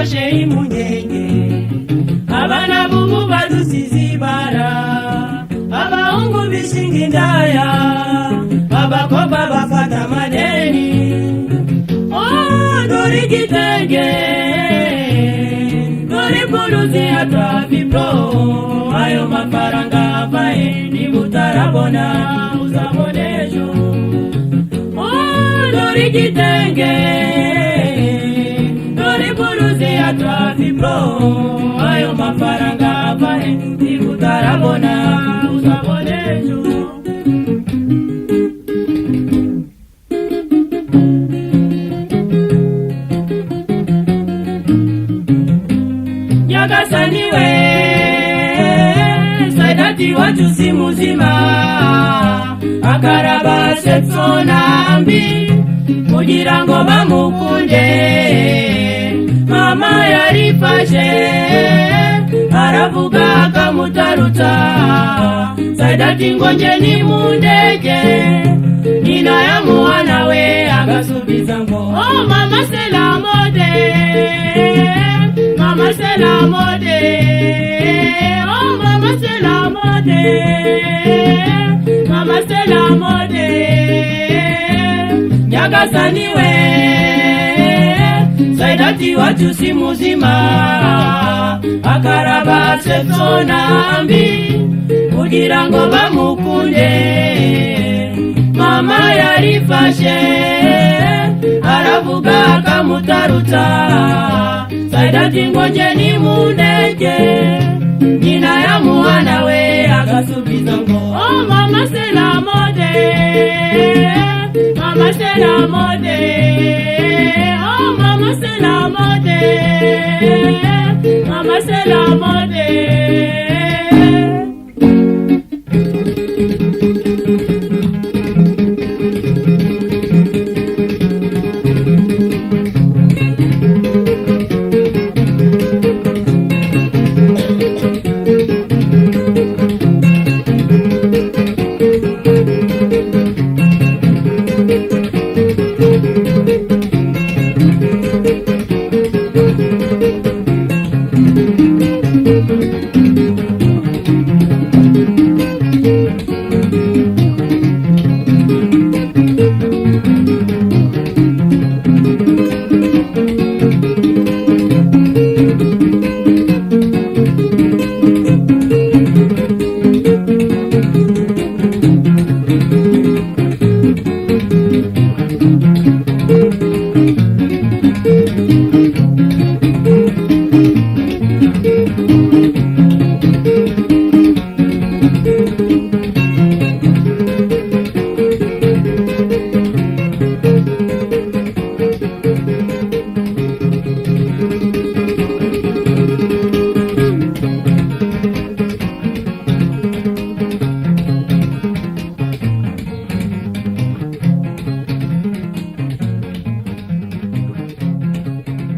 dufashe imunyenye, abana bubu badusizibara, abahungu bishinga indaya, abakobwa bafata amadeni. Dore igitenge, dore buluzi ya Trafipro, ayo mafaranga avahe niba utarabona uzabona ejo. Dore igitenge, dore buluzi ya Trafipro, ayo mafaranga avahe niba utarabona uzabona ejo. Nyagasaniwe Saidati wacu si muzima, akaraba sepso nambi kugira ngo bamukunde. Mama yarifashe aravuga akamutaruta, Saidati ngo nje ni mundege, nyina ya mwana we agasubiza ngo oh mama c'est la mode, mama c'est la mode, oh mama c'est la mode, mama c'est la mode. Nyagasaniwe Saidati wacu si muzima, akaraba sepso nambi kugira ngo bamukunde. Mama yarifashe aravuga akamutaruta, Saidati ngo nje ni mundege, nyina ya mwana we agasubiza ngo oh mama c'est la mode, mama c'est la mode, oh mama c'est la mode, mama c'est la mode.